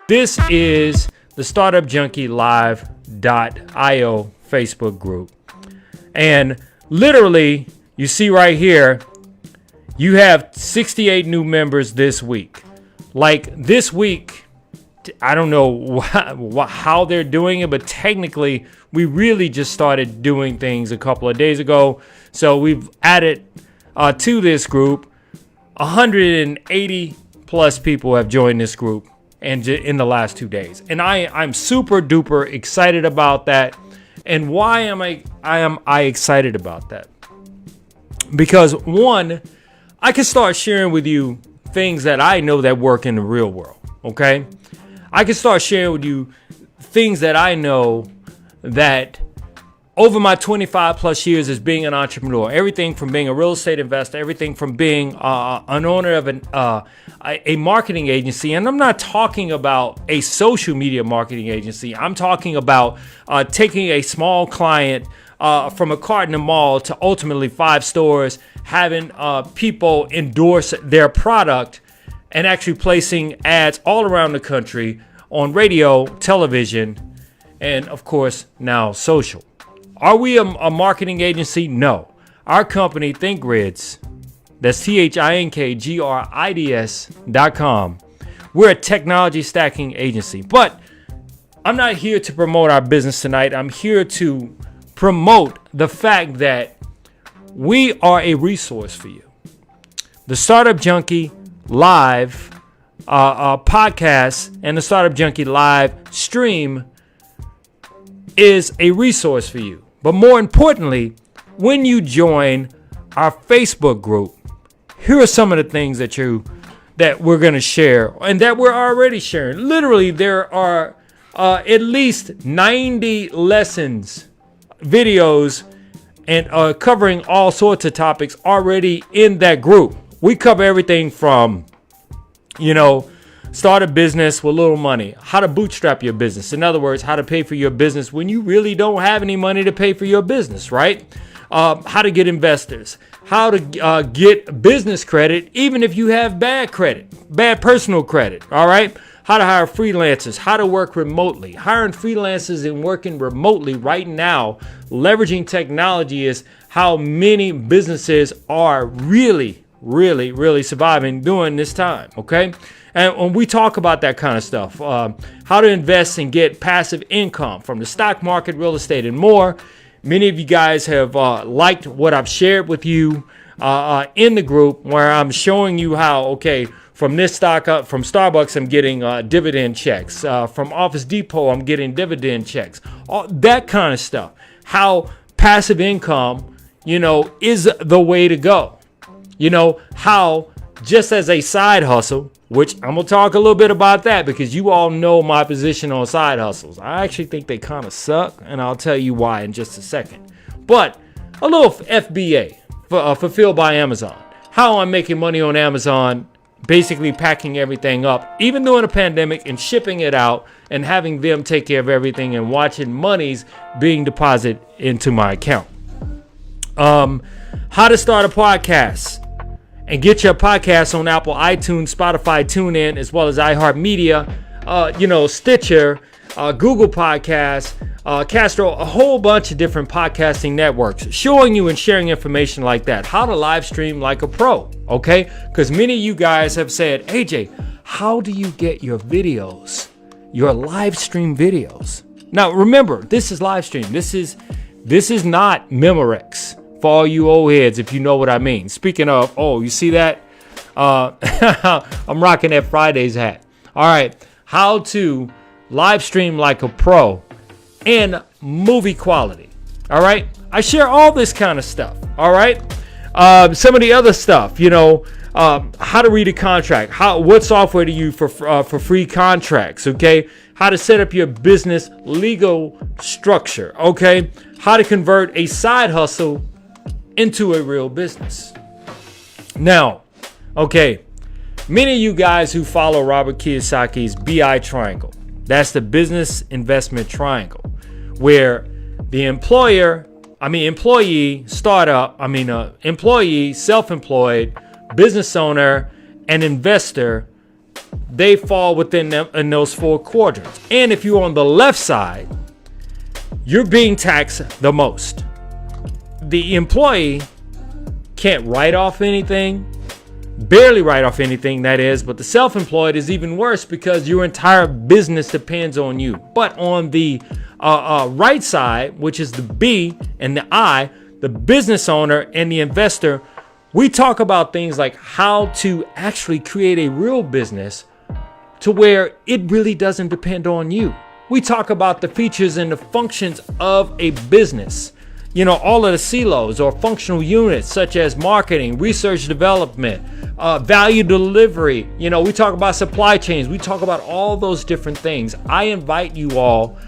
This is the Startup Junkie Live.io Facebook group. And literally, you see right here, you have 68 new members this week. Like this week, I don't know how they're doing it, but technically, we really just started doing things a couple of days ago. So we've added to this group, 180 plus people have joined this group and in the last 2 days. And I'm super duper excited about that. And why am I excited about that? Because one, I can start sharing with you things that I know that work in the real world. Okay. I can start sharing with you things that I know that over my 25 plus years as being an entrepreneur, everything from being a real estate investor, everything from being an owner of a marketing agency. And I'm not talking about a social media marketing agency. I'm talking about taking a small client from a cart in the mall to ultimately 5 stores, having people endorse their product and actually placing ads all around the country on radio, television, and of course now social. Are we a marketing agency? No. Our company, ThinkGrids, that's ThinkGrids.com. We're a technology stacking agency. But I'm not here to promote our business tonight. I'm here to promote the fact that we are a resource for you. The Startup Junkie Live podcast and the Startup Junkie Live stream is a resource for you. But more importantly, when you join our Facebook group, here are some of the things that we're going to share and that we're already sharing. Literally, there are at least 90 lessons, videos, and covering all sorts of topics already in that group. We cover everything from, start a business with little money, how to bootstrap your business. In other words, how to pay for your business when you really don't have any money to pay for your business, right? How to get investors, how to get business credit, even if you have bad personal credit, all right? How to hire freelancers, how to work remotely. Hiring freelancers and working remotely right now, leveraging technology is how many businesses are really surviving during this time, okay? And when we talk about that kind of stuff, how to invest and get passive income from the stock market, real estate, and more. Many of you guys have liked what I've shared with you in the group, where I'm showing you how, okay, from this stock up, from Starbucks, I'm getting dividend checks. From Office Depot, I'm getting dividend checks. All that kind of stuff. How passive income, is the way to go. How just as a side hustle, which I'm going to talk a little bit about that because you all know my position on side hustles. I actually think they kind of suck, and I'll tell you why in just a second. But a little FBA, fulfilled by Amazon. How I'm making money on Amazon, basically packing everything up, even during a pandemic, and shipping it out and having them take care of everything and watching monies being deposited into my account. How to start a podcast and get your podcast on Apple, iTunes, Spotify, TuneIn, as well as iHeart Media, Stitcher, Google Podcasts, Castro, a whole bunch of different podcasting networks, showing you and sharing information like that. How to live stream like a pro, okay? Because many of you guys have said, AJ, how do you get your videos, your live stream videos? Now, remember, this is live stream. This is not Memorex. For all you old heads, if you know what I mean. Speaking of, you see that? I'm rocking that Fridays hat. All right. How to live stream like a pro in movie quality. All right. I share all this kind of stuff. All right. Some of the other stuff, how to read a contract. What software to use for free contracts. Okay. How to set up your business legal structure. Okay. How to convert a side hustle into a real business. Now, okay, many of you guys who follow Robert Kiyosaki's BI triangle, that's the business investment triangle, where the employee, self-employed, business owner, and investor they fall within them in those 4 quadrants. And if you're on the left side, you're being taxed the most. The employee can't write off anything, barely write off anything, that is, but the self-employed is even worse because your entire business depends on you. But on the right side, which is the B and the I, the business owner and the investor, we talk about things like how to actually create a real business to where it really doesn't depend on you. We talk about the features and the functions of a business. You know, all of the silos or functional units such as marketing, research development, value delivery. You know, we talk about supply chains. We talk about all those different things. I invite you all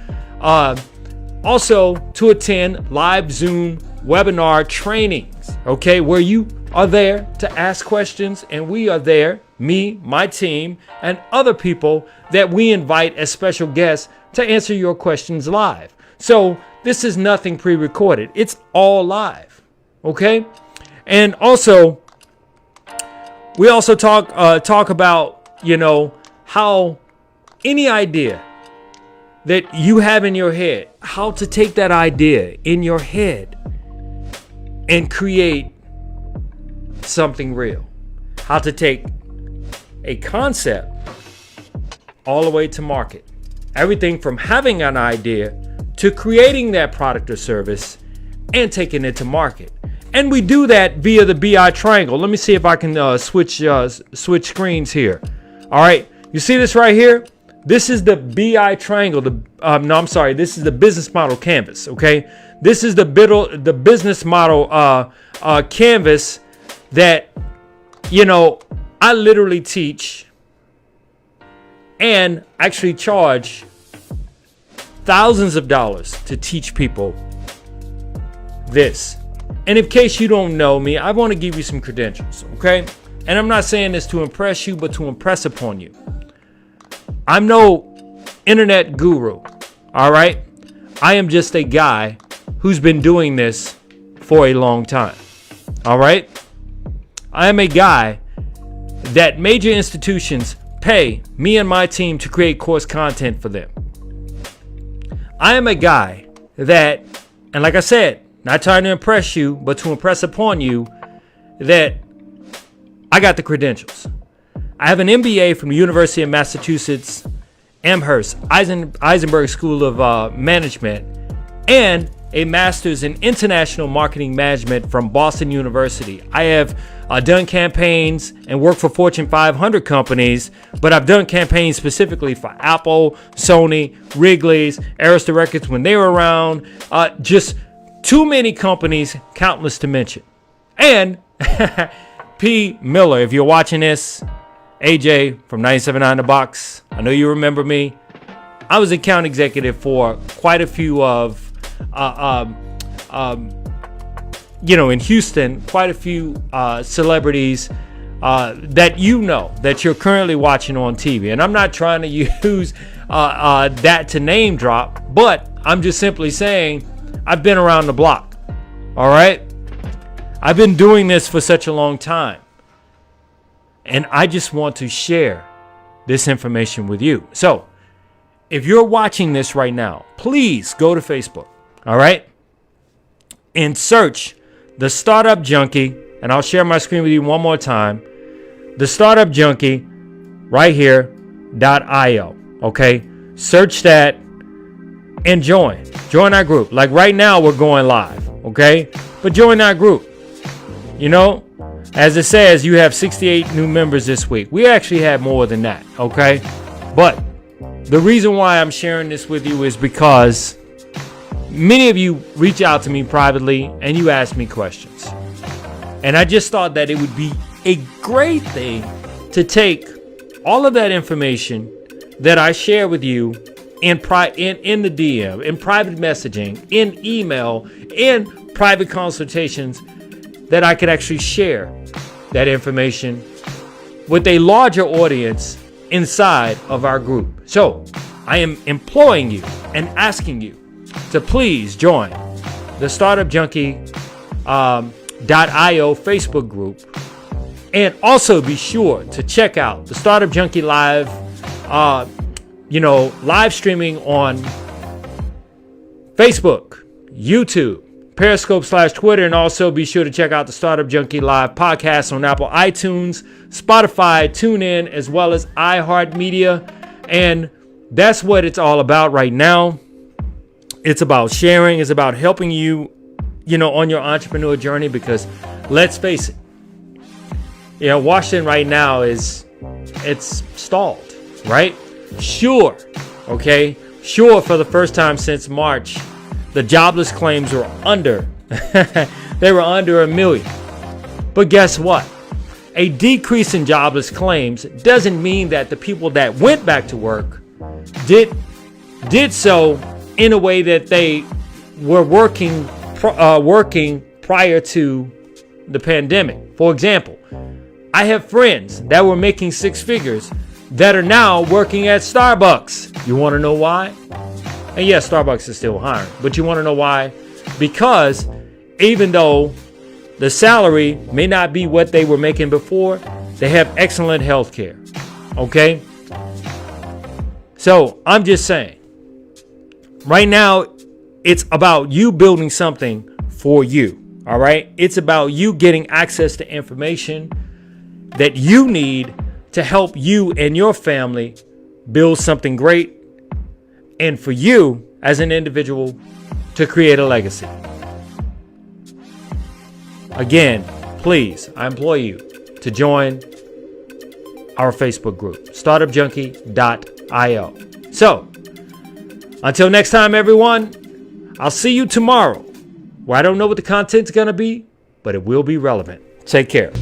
also to attend live Zoom webinar trainings, okay, where you are there to ask questions and we are there, me, my team, and other people that we invite as special guests to answer your questions live. So this is nothing pre-recorded. It's all live. Okay. And also, we also talk about, you know, how any idea that you have in your head, how to take that idea in your head and create something real. How to take a concept all the way to market. Everything from having an idea to creating that product or service and taking it to market. And we do that via the BI triangle. Let me see if I can switch screens here. All right, you see this right here? This is the BI triangle. This is the business model canvas. Okay, this is the business model canvas that, you know, I literally teach and actually charge thousands of dollars to teach people this. And in case you don't know me, I want to give you some credentials, okay? And I'm not saying this to impress you, but to impress upon you. I'm no internet guru, all right? I am just a guy who's been doing this for a long time, all right? I am a guy that major institutions pay me and my team to create course content for them. I am a guy that, and like I said, not trying to impress you, but to impress upon you that I got the credentials. I have an MBA from the University of Massachusetts, Amherst, Eisenberg School of Management, and a master's in international marketing management from Boston University. I have done campaigns and worked for Fortune 500 companies, but I've done campaigns specifically for Apple, Sony, Wrigley's, Arista Records when they were around. Just too many companies, countless to mention. And P. Miller, if you're watching this, AJ from 97.9 The Box, I know you remember me. I was account executive for quite a few of in Houston, quite a few celebrities that you know that you're currently watching on TV. And I'm not trying to use that to name drop, but I'm just simply saying I've been around the block. All right. I've been doing this for such a long time. And I just want to share this information with you. So if you're watching this right now, please go to Facebook. All right. And search the Startup Junkie. And I'll share my screen with you one more time. The Startup Junkie right here .io. Okay. Search that and join our group. Like right now we're going live. Okay. But join our group. You know, as it says, you have 68 new members this week. We actually have more than that. Okay. But the reason why I'm sharing this with you is because many of you reach out to me privately and you ask me questions. And I just thought that it would be a great thing to take all of that information that I share with you in the DM, in private messaging, in email, in private consultations, that I could actually share that information with a larger audience inside of our group. So I am imploring you and asking you to please join the Startup Junkie .io Facebook group And also be sure to check out the Startup Junkie Live, live streaming on Facebook, YouTube, Periscope /Twitter, and also be sure to check out the Startup Junkie Live podcast on Apple iTunes, Spotify, TuneIn, as well as iHeart Media. And that's what it's all about right now. It's about sharing. It's about helping you, on your entrepreneur journey, because let's face it, Washington right now it's stalled, right? Sure. Okay. Sure. For the first time since March, the jobless claims were under, they were under 1 million. But guess what? A decrease in jobless claims doesn't mean that the people that went back to work did so in a way that they were working prior to the pandemic. For example, I have friends that were making 6 figures that are now working at Starbucks. You want to know why? And yes, Starbucks is still hiring, but you want to know why? Because even though the salary may not be what they were making before, they have excellent health care. Okay? So I'm just saying, right now, it's about you building something for you. All right? It's about you getting access to information that you need to help you and your family build something great, and for you as an individual to create a legacy. Again, please, I implore you to join our Facebook group, startupjunkie.io. So, until next time, everyone, I'll see you tomorrow, where I don't know what the content's going to be, but it will be relevant. Take care.